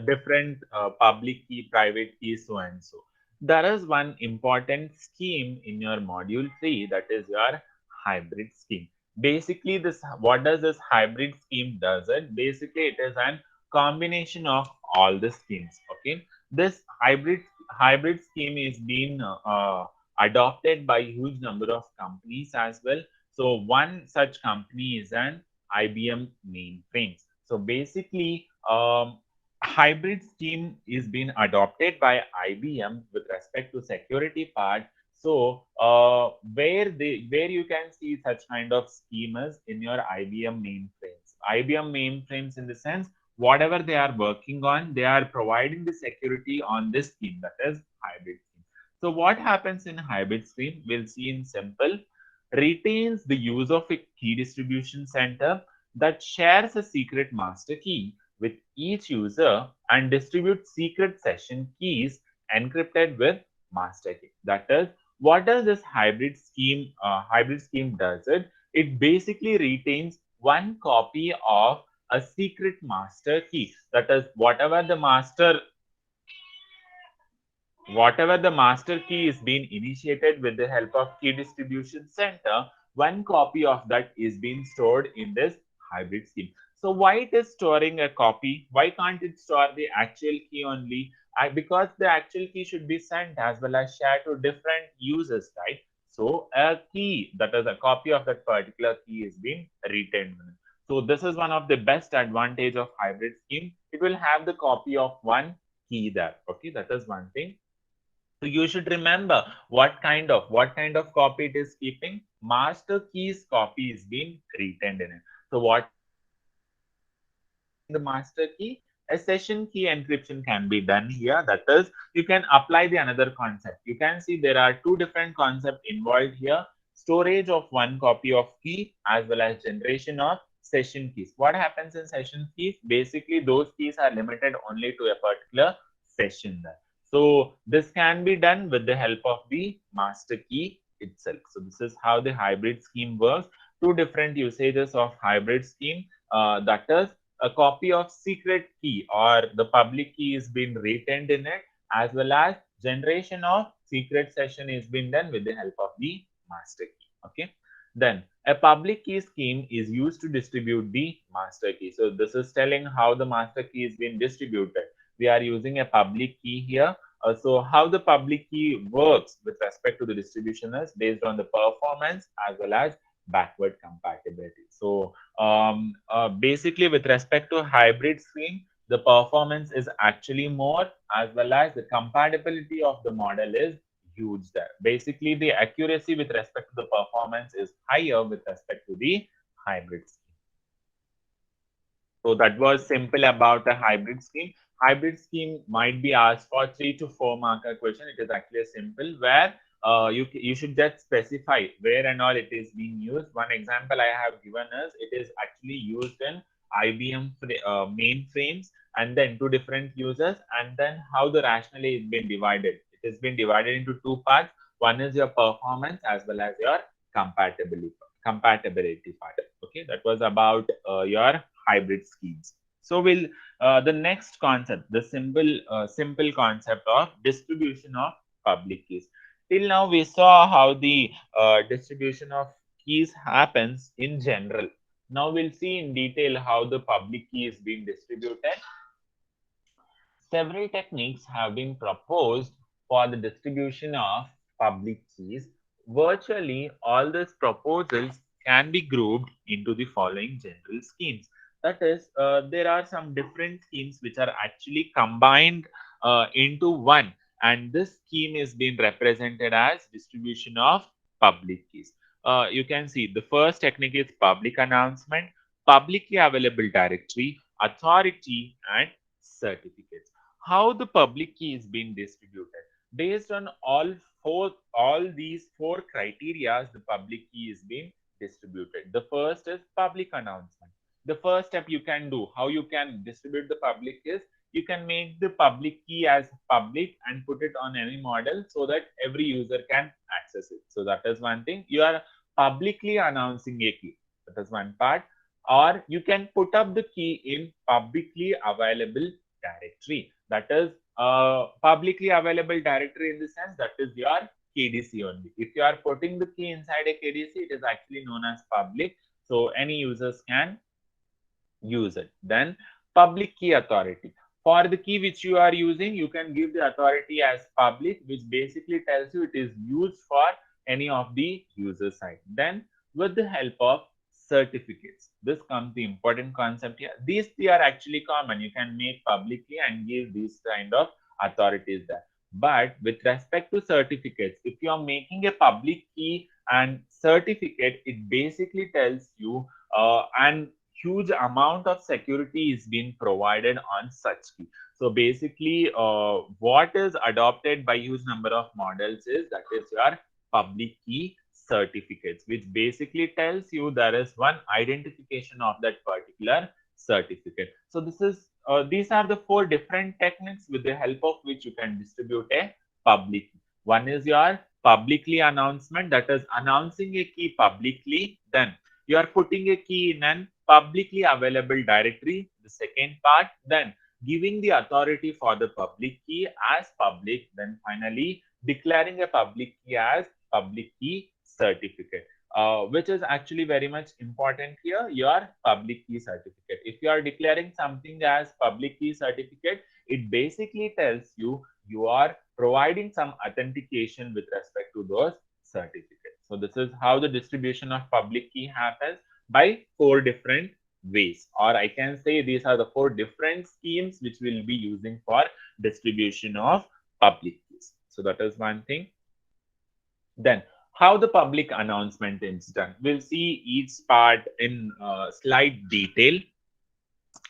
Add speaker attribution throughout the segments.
Speaker 1: different public key, private key, so and so. There is one important scheme in your module 3, that is your hybrid scheme. Basically, this what does this hybrid scheme does it? Basically, it is an combination of all the schemes. Okay, this hybrid scheme is being adopted by huge number of companies as well. So one such company is an IBM mainframes. So basically, hybrid scheme is being adopted by IBM with respect to security part. So where you can see such kind of schemas in your IBM mainframes. IBM mainframes in the sense whatever they are working on, they are providing the security on this scheme, that is hybrid scheme. So what happens in hybrid scheme? We'll see in simple. Retains the use of a key distribution center that shares a secret master key with each user and distributes secret session keys encrypted with master key. That is, what does this hybrid scheme does it? It basically retains one copy of a secret master key. That is, whatever the master key is being initiated with the help of key distribution center, one copy of that is being stored in this hybrid scheme. So why it is storing a copy? Why can't it store the actual key only? Because the actual key should be sent as well as shared to different users, right? So a key, that is a copy of that particular key, is being retained. So this is one of the best advantage of hybrid scheme. It will have the copy of one key there. Okay, that is one thing. So you should remember what kind of copy it is keeping. Master keys copy is being retained in it. So what the master key? A session key encryption can be done here. That is, you can apply the another concept. You can see there are two different concepts involved here: storage of one copy of key as well as generation of session keys. What happens in session keys? Basically, those keys are limited only to a particular session there. So this can be done with the help of the master key itself. So this is how the hybrid scheme works. Two different usages of hybrid scheme. That is, a copy of secret key or the public key is being retained in it, as well as generation of secret session is being done with the help of the master key. Okay. Then a public key scheme is used to distribute the master key. So this is telling how the master key is being distributed. We are using a public key here. So how the public key works with respect to the distribution is based on the performance as well as backward compatibility. So basically, with respect to hybrid scheme, the performance is actually more, as well as the compatibility of the model is huge there. Basically, the accuracy with respect to the performance is higher with respect to the hybrid scheme. So that was simple about a hybrid scheme. Hybrid scheme might be asked for 3 to 4 marker question. It is actually simple where you should just specify where and all it is being used. One example I have given is it is actually used in IBM mainframes, and then two different users, and then how the rationally is been divided. It has been divided into two parts. One is your performance as well as your compatibility part. Okay, that was about your hybrid schemes. So we'll the next concept, the simple concept of distribution of public keys. Till now we saw how the distribution of keys happens in general. Now we'll see in detail how the public key is being distributed. Several techniques have been proposed for the distribution of public keys. Virtually all these proposals can be grouped into the following general schemes. That is, there are some different schemes which are actually combined into one, and this scheme is being represented as distribution of public keys. You can see the first technique is public announcement, publicly available directory, authority, and certificates. How the public key is being distributed? Based on all these four criteria, the public key is being distributed. The first is public announcement. The first step you can do, how you can distribute the public, is you can make the public key as public and put it on any model so that every user can access it. So that is one thing. You are publicly announcing a key. That is one part. Or you can put up the key in publicly available directory. That is publicly available directory in the sense that is your KDC only. If you are putting the key inside a KDC, it is actually known as public. So any users can use it. Then public key authority. For the key which you are using, you can give the authority as public, which basically tells you it is used for any of the user side. Then with the help of certificates, this comes the important concept here. These three are actually common. You can make public key and give these kind of authorities there. But with respect to certificates, if you are making a public key and certificate, it basically tells you and huge amount of security is being provided on such key. So basically, what is adopted by huge number of models is that is your public key certificates, which basically tells you there is one identification of that particular certificate. So this is these are the four different techniques with the help of which you can distribute a public key. One is your publicly announcement, that is announcing a key publicly. Then you are putting a key in an publicly available directory, the second part. Then giving the authority for the public key as public. Then finally declaring a public key as public key certificate, which is actually very much important here, your public key certificate. If you are declaring something as public key certificate, it basically tells you you are providing some authentication with respect to those certificates. So this is how the distribution of public key happens, by four different ways, or I can say these are the four different schemes which we'll be using for distribution of public keys. So that is one thing. Then how the public announcement is done. We'll see each part in slight detail.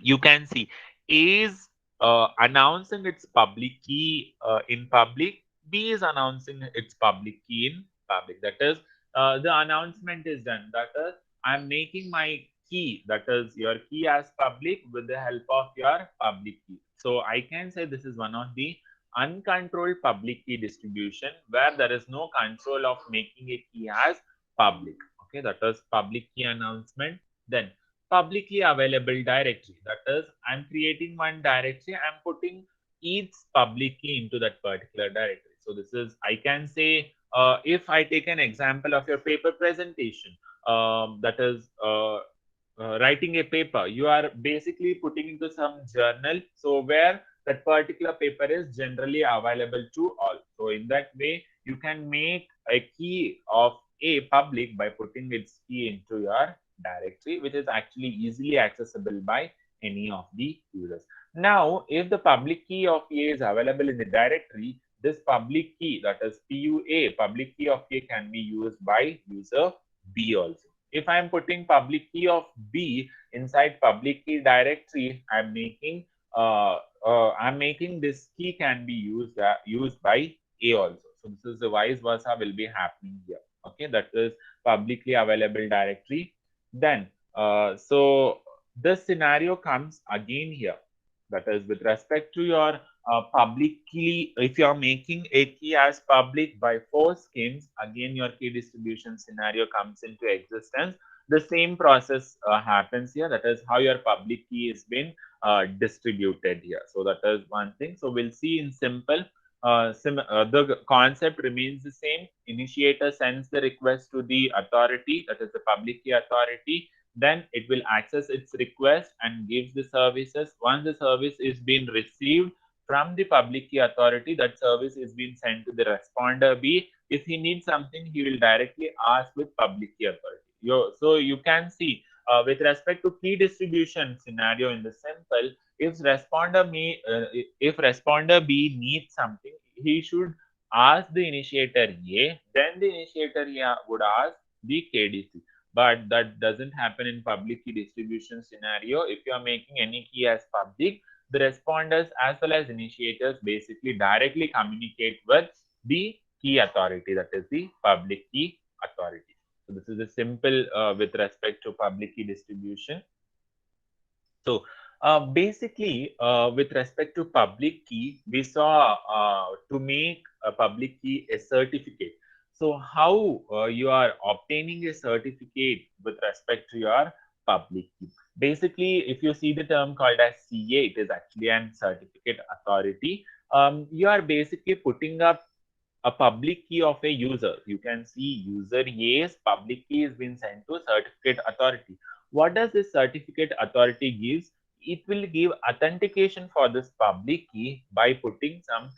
Speaker 1: You can see A is announcing its public key in public. B is announcing its public key in public. That is, the announcement is done. That is, I'm making my key, that is your key, as public with the help of your public key. So I can say this is one of the uncontrolled public key distribution where there is no control of making a key as public. Okay, that is public key announcement. Then publicly available directory, that is I'm creating one directory, I'm putting each public key into that particular directory. So this is, I can say, if I take an example of your paper presentation, that is writing a paper, you are basically putting into some journal, so where that particular paper is generally available to all. So in that way, you can make a key of a public by putting its key into your directory, which is actually easily accessible by any of the users. Now, if the public key of A is available in the directory, this public key, that is PUA, public key of A, can be used by user B also. If I am putting public key of B inside public key directory, I'm making this key can be used by A also. So this is the vice versa will be happening here. Okay, that is publicly available directory. Then, so this scenario comes again here. That is with respect to your public key. If you are making a key as public by four schemes, again your key distribution scenario comes into existence. The same process happens here. That is how your public key is been distributed here. So that is one thing. So we'll see in simple. The concept remains the same. Initiator sends the request to the authority, that is the public key authority. Then it will access its request and gives the services. Once the service is being received from the public key authority, that service is being sent to the responder B. If he needs something, he will directly ask with public key authority. So you can see with respect to key distribution scenario in the simple, if responder B needs something, he should ask the initiator A, then the initiator A would ask the KDC. But that doesn't happen in public key distribution scenario. If you are making any key as public, the responders as well as initiators basically directly communicate with the key authority, that is the public key authority. So this is a simple with respect to public key distribution. So basically, with respect to public key, we saw to make a public key a certificate. So how you are obtaining a certificate with respect to your public key? Basically, if you see the term called as CA, it is actually an certificate authority. You are basically putting up a public key of a user. You can see user A's public key is being sent to certificate authority. What does this certificate authority gives? It will give authentication for this public key by putting some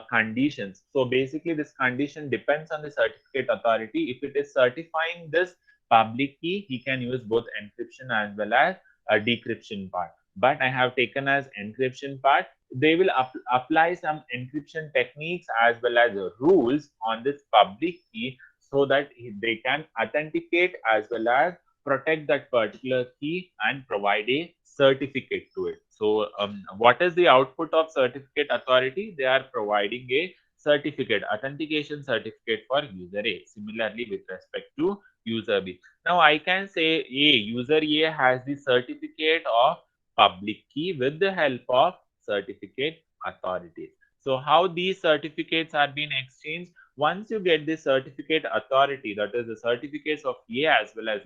Speaker 1: conditions. So basically, this condition depends on the certificate authority. If it is certifying this public key, he can use both encryption as well as a decryption part. But I have taken as encryption part. They will apply some encryption techniques as well as rules on this public key so that they can authenticate as well as protect that particular key and provide a certificate to it. So, what is the output of certificate authority? They are providing a certificate, authentication certificate for user A. Similarly, with respect to user B. Now, I can say user A has the certificate of public key with the help of certificate authorities. So how these certificates are being exchanged? Once you get the certificate authority, that is the certificates of A as well as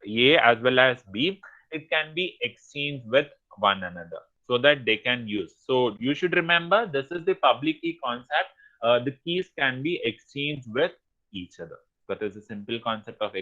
Speaker 1: A as well as B, it can be exchanged with one another so that they can use. So you should remember this is the public key concept. The keys can be exchanged with each other. That is a simple concept of